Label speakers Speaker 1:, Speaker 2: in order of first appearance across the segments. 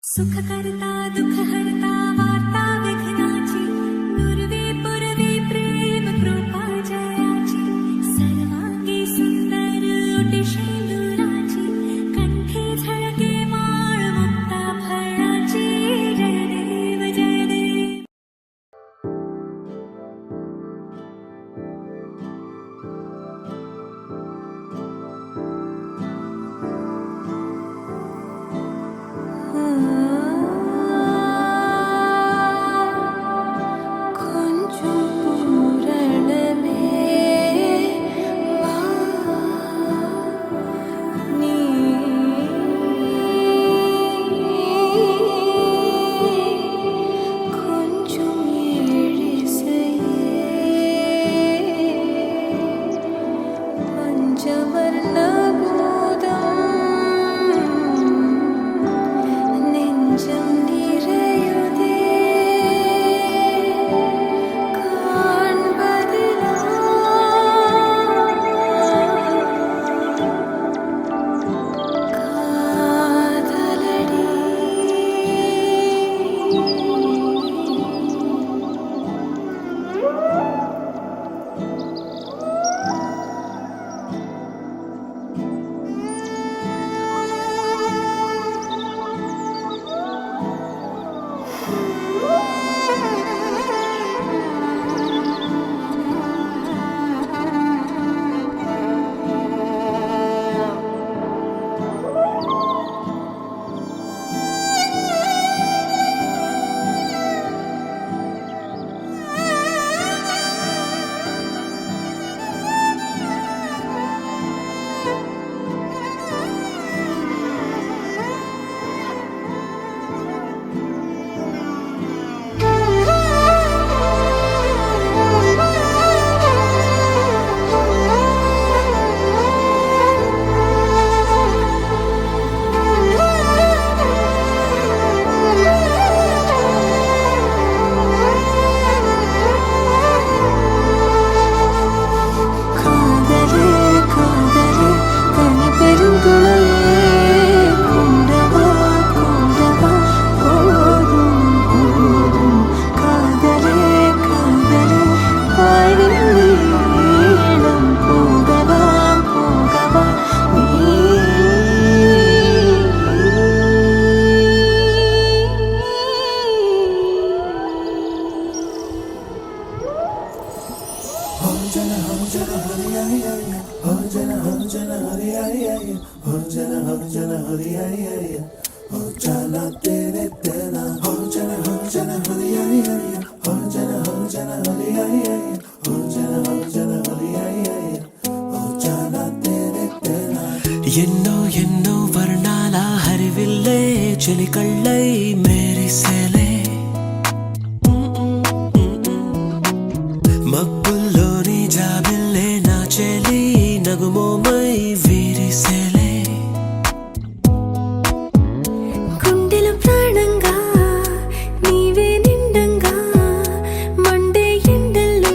Speaker 1: सुखकर्ता दुःखहर्ता वार्ता विघ्नाची नुरवी पुरवी प्रेम कृपा जयाची सर्वांगी सुंदर ओटी शेंदुराची कंठी झळके माळ मुक्ता फळाची जय देव जय देव.
Speaker 2: ఎన్నో ఎన్నో వర్ణాల హరివిల్లే చెలికళ్ళై మేరిసేలే మబ్బుల్లోని జాబిల్లే నా చెలి నగుమోమై వీరిసేలే
Speaker 1: గుండెలో ప్రాణంగా నీవే నిండంగా మండే ఎండల్లో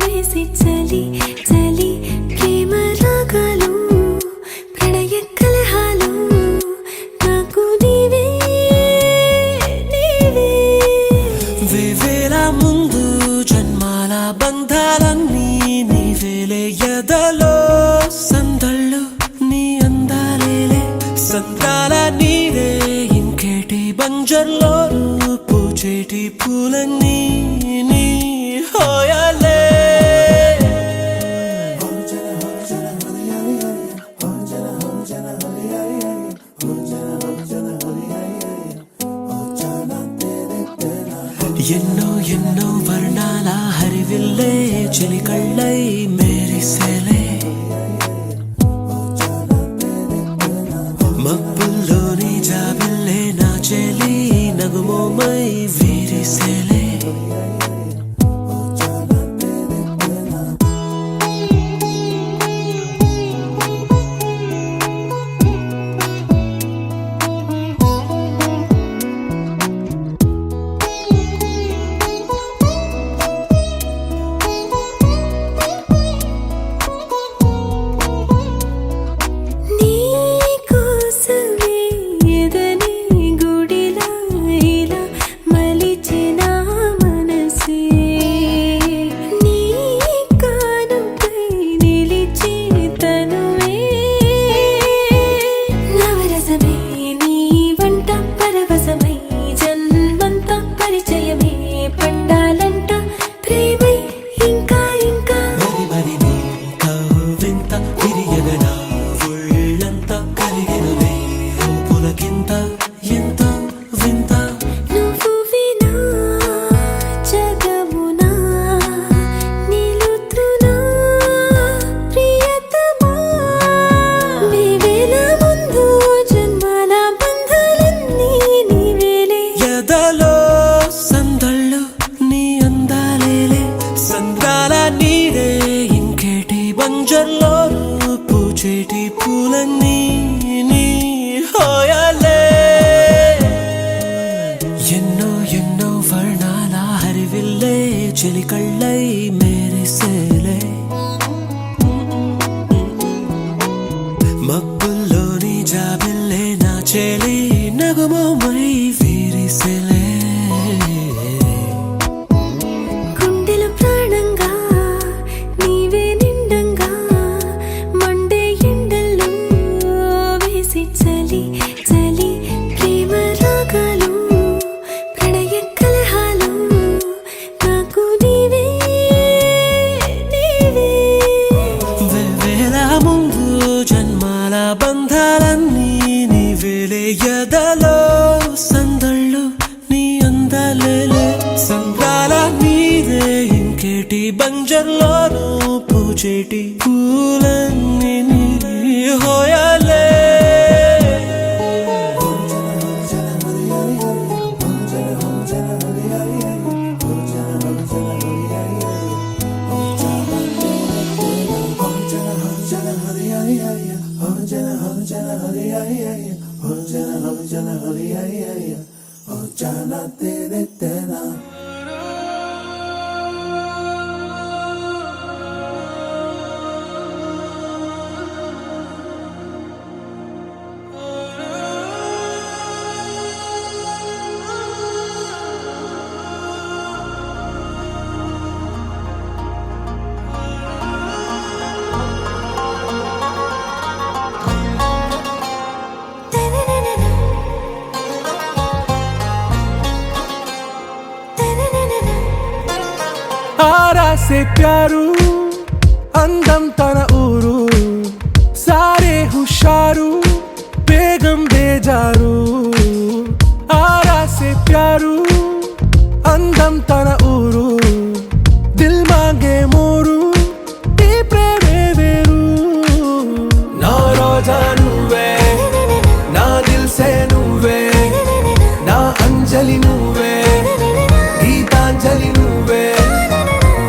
Speaker 1: వేసి చలి చలి ప్రేమ రాగాలు ప్రణయ కలహాలు నాకు నీవే నీవే
Speaker 2: వేవేల ముందు జన్మాల బంధాలన్నీ నీవేలే ఎదలో సందళ్ళు నీ అందాలేలే సంతాల నీరే ఇంకేటి బంజర్లోను పూచేటి పూలన్నీ నీ హోయాలే ఎన్నో ఎన్నో వర్ణాల హరివిల్లే చెలికళ్ళై మేరిసేలే మబ్బుల్లోని జాబిల్లే నా చెలి నగుమోమై వీరిసేలే
Speaker 1: నీ కోసమే ఎదని
Speaker 2: చెలి కళ్ళై మెరిసేలే మబ్బుల్లోని జాబిల్లే నా చెలి నగుమోమై విరిసేలే
Speaker 1: గుండెలో ప్రాణంగా నీవే నిండంగా మండే ఎండల్లో వేసి చలి చలి ప్రేమ రాగాలు ప్రణయ కలహాలు నాకు నీవే నీవే
Speaker 2: వేవేల ముందు జన్మాల బంధాలన్నీ నీవేలే ఎదలో సందళ్ళు నీ అందాలేలే సంద్రాల నీదే ఇంకేటి బంజర్లోనూ పూచేటి పూలన్నీ నీ హోయాలే
Speaker 3: आरा से प्यारू అందం తన ఊరు సారే హుషారు బేగం బేజారు ఆరా से प्यारू అందం తన ఊరు దిల్ మాంగే మోరు ఈ ప్రేమే వేరు నా రోజా నువ్వే నా దిల్ సే నువ్వే నా అంజలి నువ్వే గీతాంజలి నువ్వే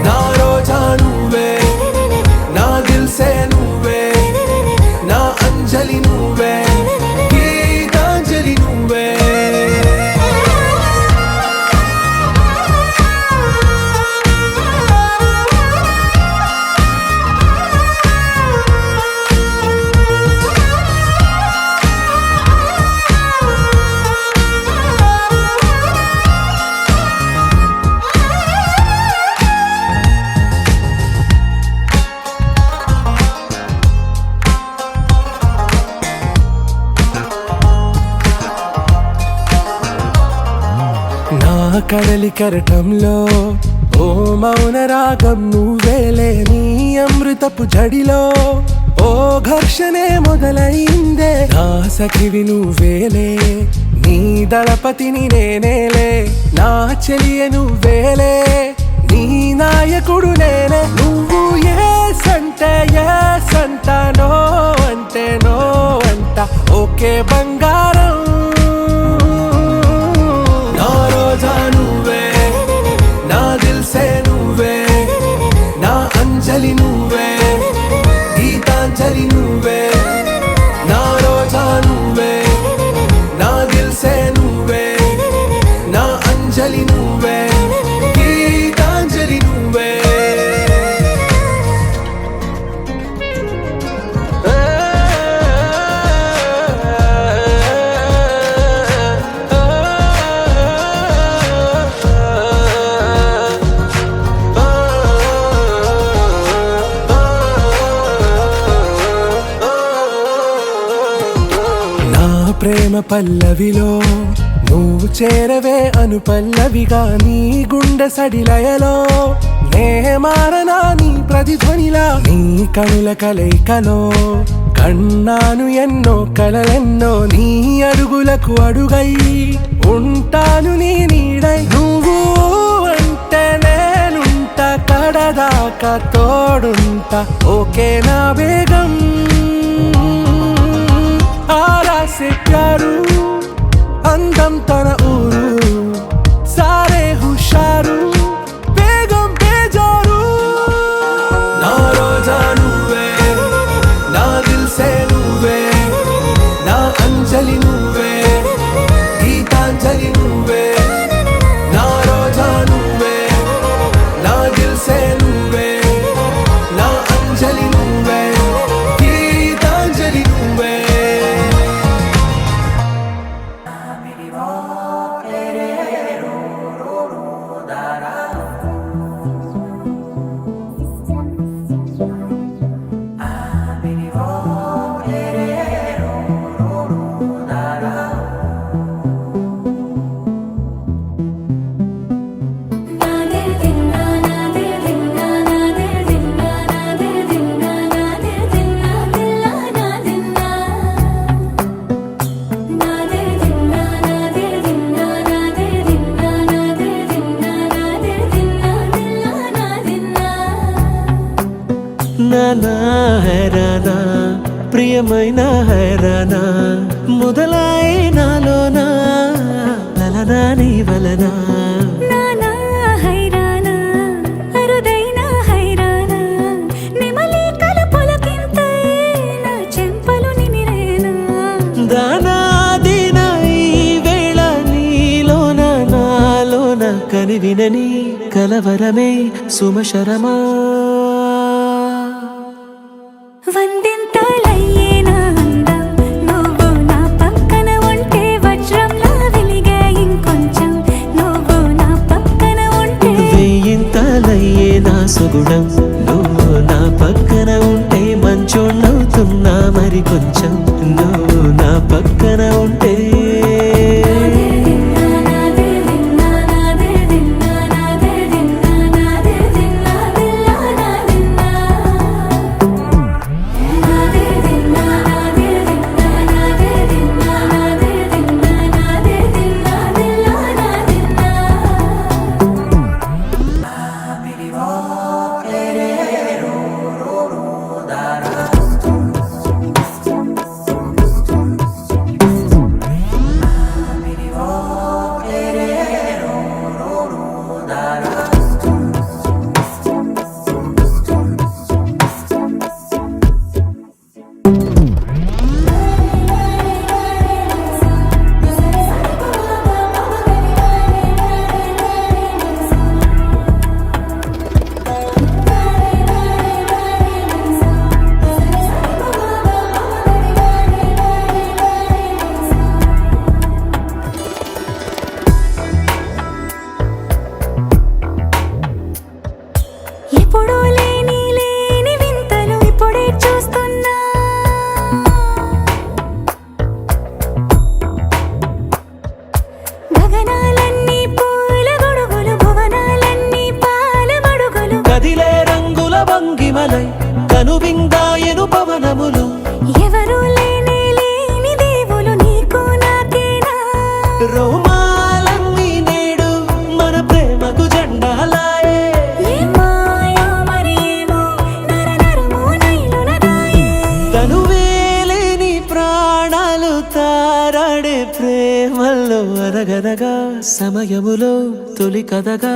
Speaker 3: నా రోజా నువ్వే నా దిల్ సే నువ్వే నా అంజలి నువ్వే గీతాంజలి నువ్వే నా కడలి కరటంలో ఓ మౌన రాగం నువ్వేలే నీ అమృతపు జడిలో ఓ ఘర్షణే మొదలైందే నా సఖివి నువ్వేలే నీ దళపతిని నేనేలే నా చెలియ నువ్వేలే నీ నాయకుడు నేనే నువ్వు ఏ సంట నో అంటే నో అంట ఓకే బంగారం నా రోజా నువ్వే నా దిల్ సే నువ్వే నా అంజలి నువ్వే గీతాంజలి నువ్వే నా రోజా నువ్వే నా దిల్ సే నువ్వే నా అంజలి నువ్వే గీతాంజలి నువ్వే ప్రేమ పల్లవిలో నువ్వు చేరవే అను పల్లవిగా నీ గుండె సడిలయలో నే మారనా నీ ప్రతిధ్వనిలా నీ కనుల కలయికలో కన్నాను ఎన్నో కలలెన్నో నీ అడుగులకు అడుగై ఉంటాను నీ నీడై నువ్వు అంటే నేనుంట కడదాకా తోడుంటా ఓకే నా బేగం आरा से प्यारू అందం తన ఊరు సారే హుషారు బేగం బేజారు నా రోజా నువ్వే నా దిల్ సే నువ్వే నా అంజలి నువ్వే గీతాంజలి నువ్వే నా రోజా నువ్వే
Speaker 2: నానా హైరానా ప్రియమైన హైరానా మొదలై నాలోనా లలనా నీ వలనా
Speaker 1: నానా హైరానా అరుదైన హైరానా నెమలి కలపులకింతై నా చెంపలు నిమిరేనా
Speaker 2: దానాదిన ఈ వేళ నీలోన నాలోన కనివినని కలవరమే సుమశరమా
Speaker 1: వందింతలయ్యేనా అందం నువ్వు నా పక్కన ఉంటే వజ్రంలా వెలిగే ఇంకొంచెం నువ్వు నా పక్కన ఉంటే
Speaker 2: వెయ్యింతలయ్యే నా సుగుణం నువ్వు నా పక్కన ఉంటే మంచోణ్ణవుతున్నా మరి కొంచెం నువ్వు నా పక్కన ఉంటే
Speaker 1: ఎప్పుడూ లేని వింతలు ఇప్పుడే చూస్తున్నా గగనాలన్నీ పూల గొడుగులు భువనాలన్నీ పాల మడుగులు
Speaker 2: కదిలే రంగుల వంగిమలై కనువిందాయను పవనములు
Speaker 1: ఎవరూ లేని దేవులు నీకు నాకేనా
Speaker 2: రోమాలన్నీ నేడు మన ప్రేమకు జెండాలాయే
Speaker 1: ఏ మాయో మరి ఏమో నరనరమో నైలున దాయే
Speaker 2: తనువేలేని ప్రాణాలు తారాడే ప్రేమల్లో అరగరగా సమయములో తొలి కథగా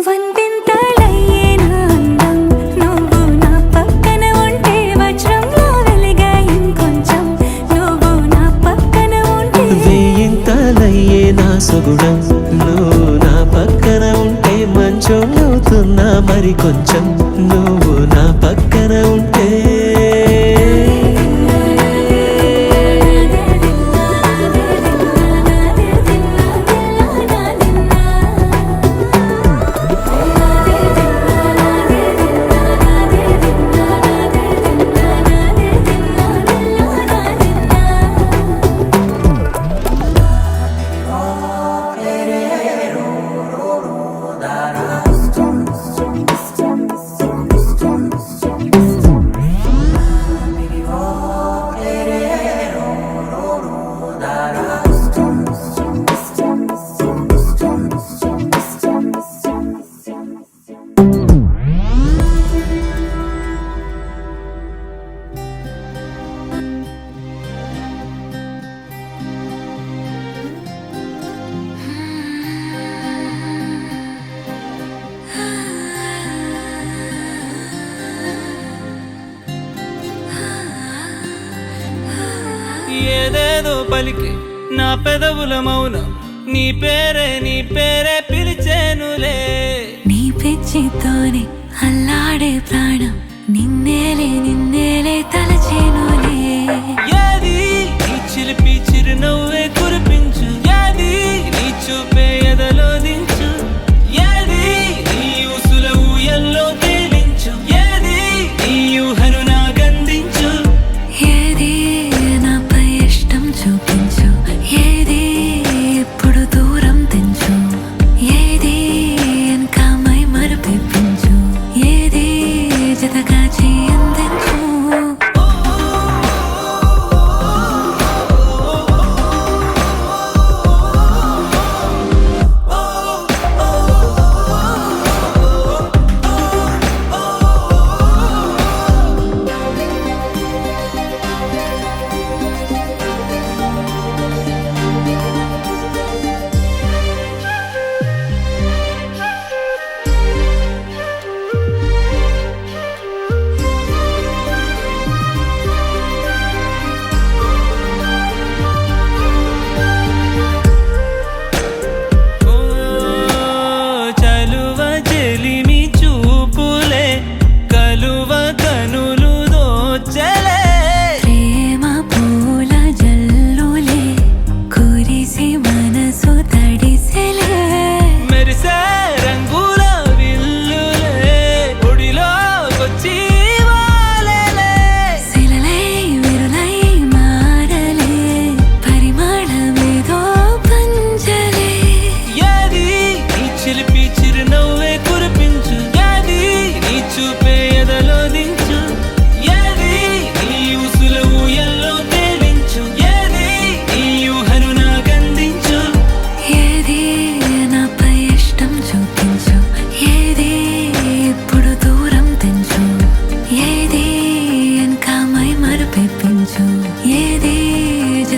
Speaker 1: వందింతలయ్యేనా అందం నువ్వు నా పక్కన ఉంటే వజ్రంలా వెలిగే ఇంకొంచెం నువ్వు నా పక్కన ఉంటే
Speaker 2: వెయ్యింతలయ్యే నా సుగుణం నువ్వు నా పక్కన ఉంటే మంచోణ్ణవుతున్నా మరి కొంచెం నువ్వు నా పక్కన ఉంటే
Speaker 4: ఏదేదో పలికి నా పెదవుల మౌనం నీ పేరే పిలిచేనులే
Speaker 1: నీ పిచ్చితోనే అల్లాడే ప్రాణం నిన్నేలే తలచేనులే
Speaker 4: ఏది ఈ చిలిపి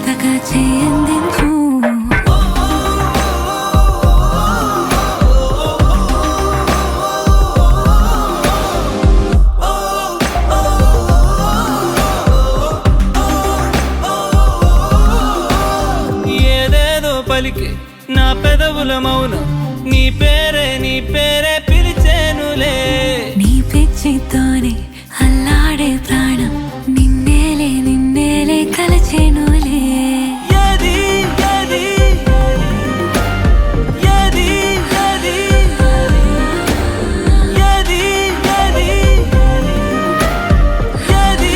Speaker 1: కొత్తగా చేయందించు.
Speaker 4: ఏదేదో పలికే నా పెదవుల మౌనం నీ పేరే పిలిచేనులే.
Speaker 1: నీ పిచ్చితోనే అల్లాడే ప్రాణం నిన్నేలే కలచేనులే.
Speaker 4: ఏది ఏది ఏది ఏది ఏది ఏది ఏది ఏది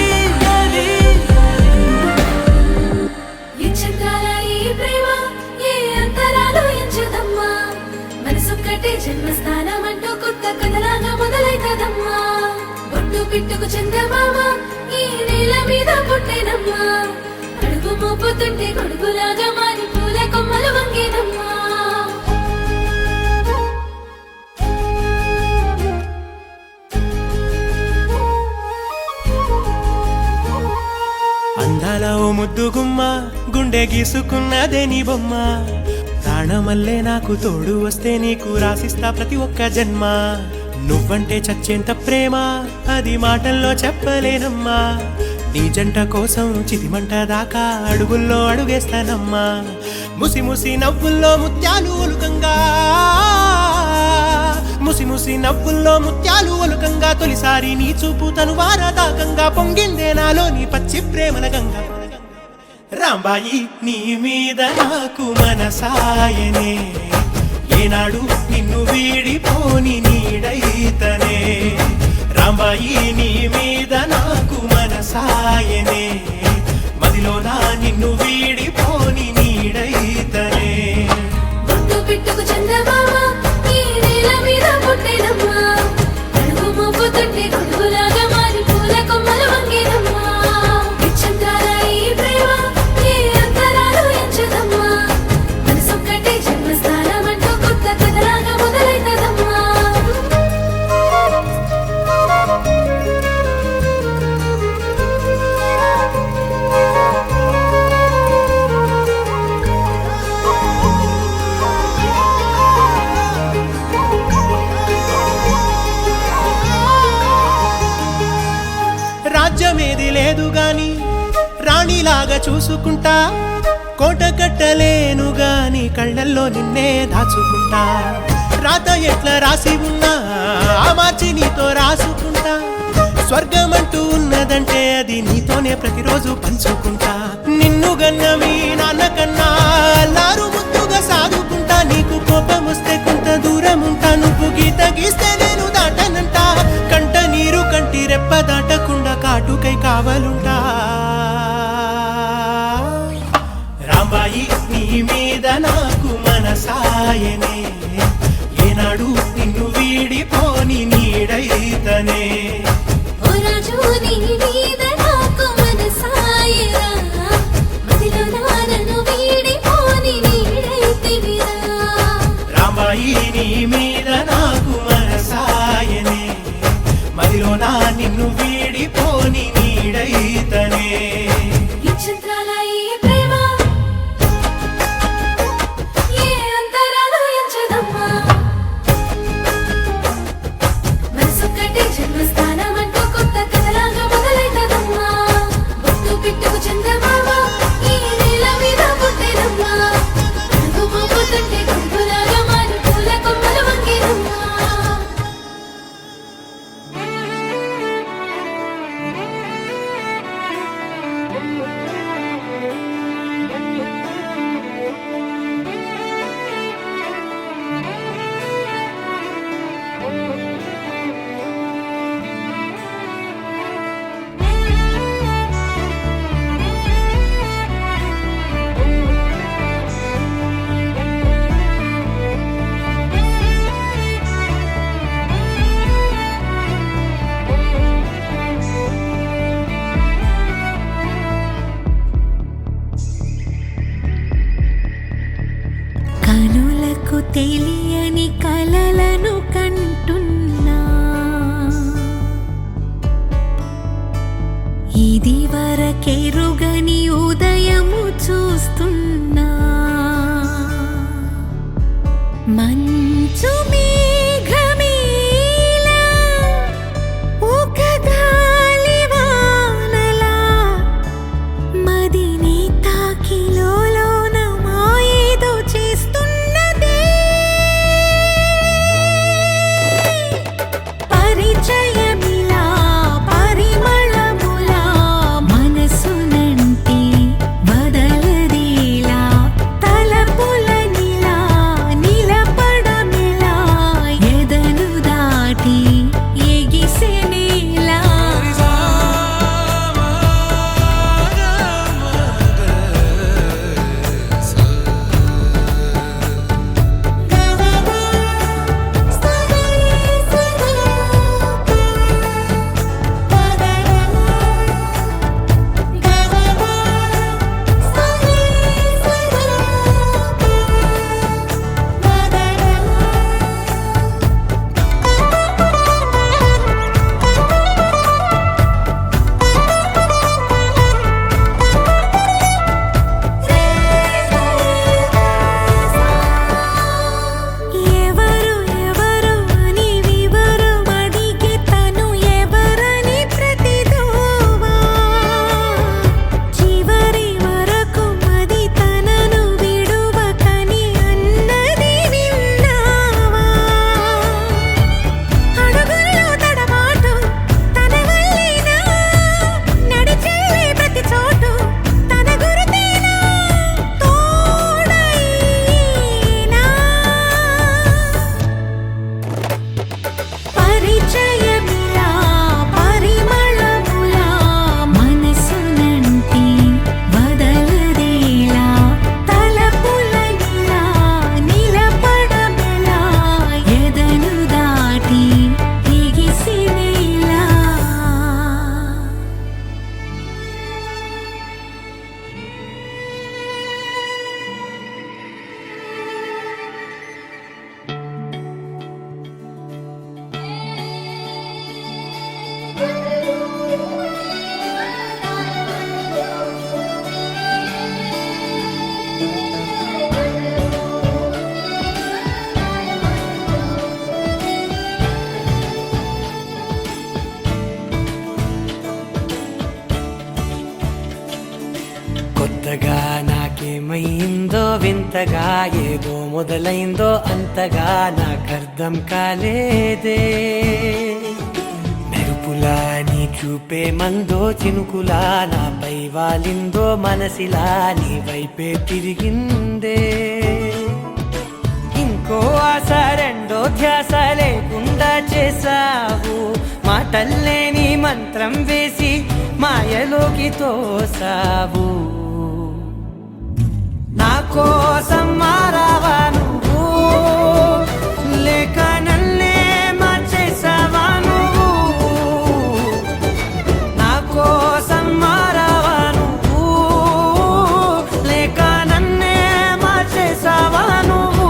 Speaker 1: ఈ చంద్రాల ఈ ప్రేమ ఏ అంతరాలు ఎంచుదమ్మా. మనసొక్కటే జన్మస్థానం అంటూ కొత్త కథలాగా మొదలైతదమ్మా. బొట్టు పిట్టుకు చందమామ ఈ నేల మీద పుట్టేనమ్మా. అడుగు మోపుతుంటే గొడుగులాగా మారి పూల కొమ్మలు వంగేనమ్మా.
Speaker 2: అందాల ఓ ముద్దు గుమ్మ గుండె గీసుకున్నదే నీ బొమ్మ. ప్రాణమల్లే నాకు తోడు వస్తే నీకు రాసిస్తా ప్రతి ఒక్క జన్మ. నువ్వంటే చచ్చేంత ప్రేమ అది మాటల్లో చెప్పలేనమ్మా. నీ జంట కోసం చితిమంట దాకా అడుగుల్లో అడుగేస్తానమ్మా. ముసి ముసి నవ్వుల్లో ముత్యాలు ఒలుకంగా ముసి నవ్వుల్లో ముత్యాలు ఒలుకంగా తొలిసారి నీ చూపు తను వారదాకంగా పొంగిందే నాలో నీ పచ్చి ప్రేమల గంగా. రాంబాయి నీ మీద నాకు మనసాయనే ఏనాడు నిన్ను వీడిపోని నీడైతనే. రాంబాయి నీ మీద నాకు మనసాయనే మదిలో నా నిన్ను వీడిపోని నీడైతనే.
Speaker 1: బొట్టు పిట్టుకు చందమామ ఈ నేల మీద పుట్టేనమ్మా. అడుగు మోపుతుంటే గొడుగులాగా మారి పూల కొమ్మలు వంగేనమ్మా. ఈ చంద్రాల ఈ ప్రేమ ఏ అంతరాలు ఎంచుదమ్మా. మనసొక్కటే జన్మస్థానం అంటూ కొత్త కథలాగా మొదలైతదమ్మా.
Speaker 2: రాజ్యమేది లేదు గాని రాణిలాగా చూసుకుంటా. కోట కట్టలేను గాని కళ్ళల్లో నిన్నే దాచుకుంటా. రాత ఎట్లా రాసి ఉన్నా ఆ మార్చి నీతో రాసుకుంటా. స్వర్గమంటూ ఉన్నదంటే అది నీతోనే ప్రతిరోజు పంచుకుంటా. నిన్ను గన్న మీ నాన్న కన్నా అల్లారు ముద్దుగా సాదుకుంటా. నీకు కోపం వస్తే కొంత దూరం ఉంటా. నువ్వు గీత గీస్తే నేను దాటనంట. కంట నీరు కంటి రెప్ప దాటకుండా కాటుకై కావలుంటా. రాంబాయి నీ మీద నాకు మనసాయనే ఏనాడు నిన్ను వీడిపోని నీడైతనే.
Speaker 1: ఓ రాజు నీ మీద నాకు మనసాయరా. మదిలో నానను వీడిపోని నీడైతివిరా.
Speaker 2: రాంబాయి నీ మీద నాకు మనసాయనే మదిలో నా నిన్ను వీడిపోని నీడైతనే.
Speaker 1: ఈ చంద్రాల ఈ ప్రేమ ఏ అంతరాలు ఎంచుదమ్మా. మనసొక్కటే జన్మస్థానం అంటూ కొత్త కథలాగా మొదలైతదమ్మా. బొట్టు పిట్టుకు చందమామ ఈ నేల మీద పుట్టేనమ్మా. అడుగు మోపుతుంటే గొడుగులాగా మారి పూల కొమ్మలు వంగేనమ్మా. కనులకు తెలియని కలలను కంటున్నా. ఇది వరకెరుగని ఉదయము చూ
Speaker 5: ఏమయిందో వింతగా ఏదో మొదలైందో అంతగా నాకర్థం కాలేదే మెరుపులా నీ చూపే మందో చినుకులా నాపై వాలిందో మనసిలా నీ వైపే తిరిగిందే ఇంకో ఆశ రెండో ధ్యాస లేకుండా చేసావు మాటల్లే నీ మంత్రం వేసి మాయలోకి తోసావు నా కోసం మారావా నువ్వు లేక నన్నే మార్చేసావా నువ్వు నా కోసం మారావా నువ్వు లేక నన్నే మార్చేసావా నువ్వు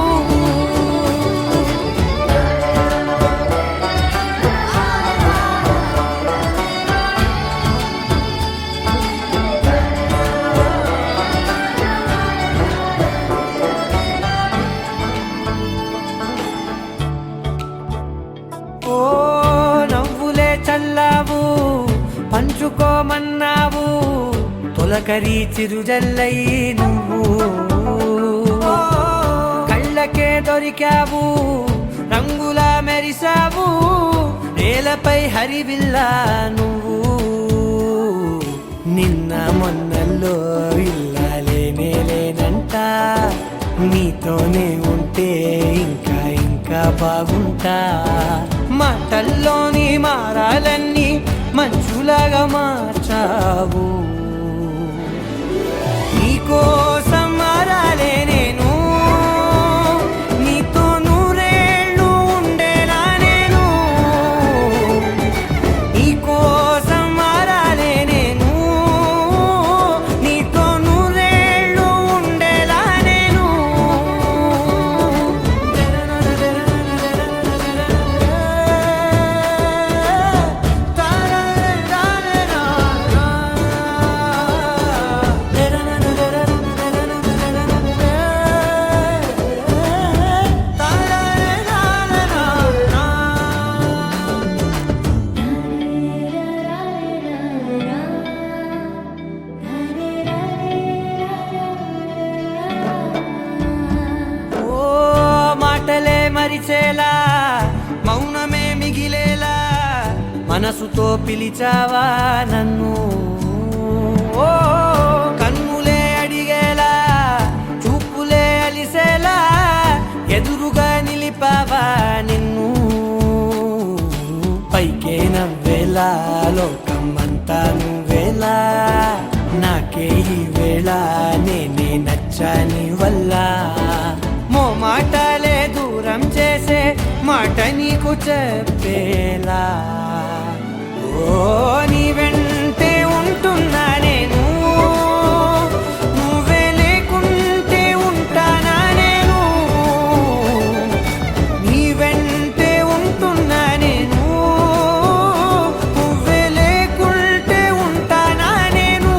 Speaker 5: ఓ నవ్వులే చల్లావు పంచుకోమన్నావు తొలకరి చిరుజల్లై నువ్వు కళ్ళకే దొరికావు రంగులా మెరిసావు నేలపై హరివిల్లా నువ్వు నిన్న మొన్నల్లో ఇల్లాలేనేలేనంట నీతోనే ఉంటే ఇంకా ఇంకా బాగుంటా మాటల్లోని మారాలన్నీ మంచులాగా మార్చావు నీకోసం మారాలే నేను నీతో నూరేళ్ళు ఉండేలా నేను నీకోసం మారాలే నేను నీతో నూరేళ్ళు ఉండేలా నేను ఓ మాటలే మరిచేలా మౌనమే మిగిలేలా మనసుతో పిలిచావా నన్ను ఓ కన్నులే అడిగేలా చూపులే అలిసేలా ఎదురుగా నిలిపావా నిన్ను పైకే నవ్వేలా లోకం అంతా నువ్వేలా నాకే ఈ వేళ నేనే నచ్చాని వల్ల మో మాటలే దూరం చేసే మాట నీకు చెప్పేలా ఓ నీ వెంటే ఉంటున్నా నేను నువ్వే లేకుంటే ఉంటానా నేను నీ వెంటే ఉంటున్నా నేను నువ్వే లేకుంటే ఉంటానా నేను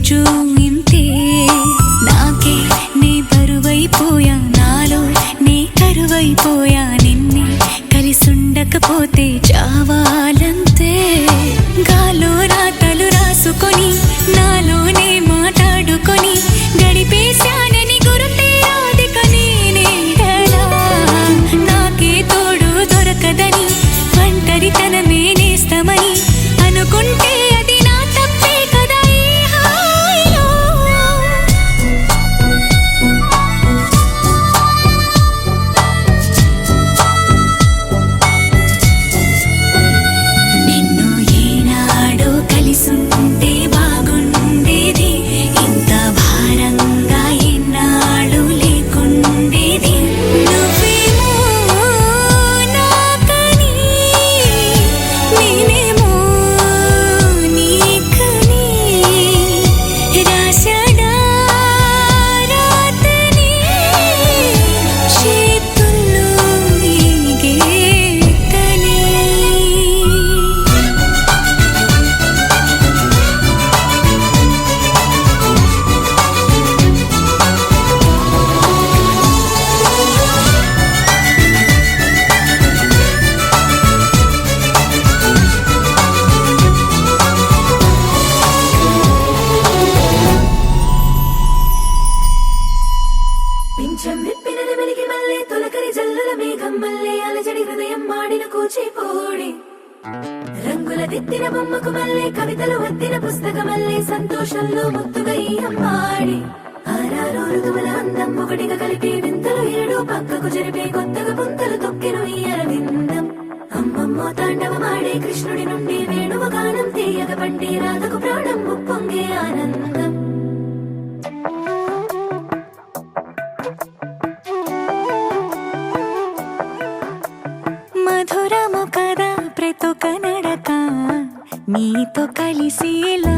Speaker 1: రోజు ఇంతే నాకే నే బరువైపోయా నాలో నే కరువైపోయా నిన్నే కలిసుండకపోతే చావాలంతే గాలో రాతలు రాసుకొని నాలోనే మాట్లాడుకొని గడిపేశానని గుర్తే రాదిక నేనేలా నాకే తోడు దొరకదని ఒంటరితనమే నేస్తమని అనుకుంటే అది నా తప్పే కదా ఈ హాయిలో నిన్ను ఏనాడో కలిసుంటే బాగుండేది ఇంత భారంగా ఎన్నాళ్ళు లేకుండేది నువ్వేమో నాకని నేనేమో నీకని రాశాడా రాతని చేతుల్లో ఈ గీతని పింఛం విప్పిన నెమలికి మళ్ళీ తొలకరి జల్లుల మేఘం మళ్ళీ అలజడి హృదయం మాడిన కూచిపోడి రంగుల దిద్దిన బొమ్మకు మళ్ళీ కవితలు వద్దిన పుస్తకం మళ్ళీ సంతోషంలో ముద్దుగా ఈ అమ్మాడి ఆరారు ఋతువుల అందం ఒకటిగా కలిపి వింతలు ఏడు పక్కకు జరిపే కొత్తగా పుంతలు తొక్కెను ఈ అరవిందం అమ్మమ్మో తాండవమాడే కృష్ణుడి నుండి వేణువ గానం తీయగ పండి రాధకు ప్రాణం ఉప్పొంగే ఆనందం మధురము కదా ప్రతొక నడక నీతో కలిసేలా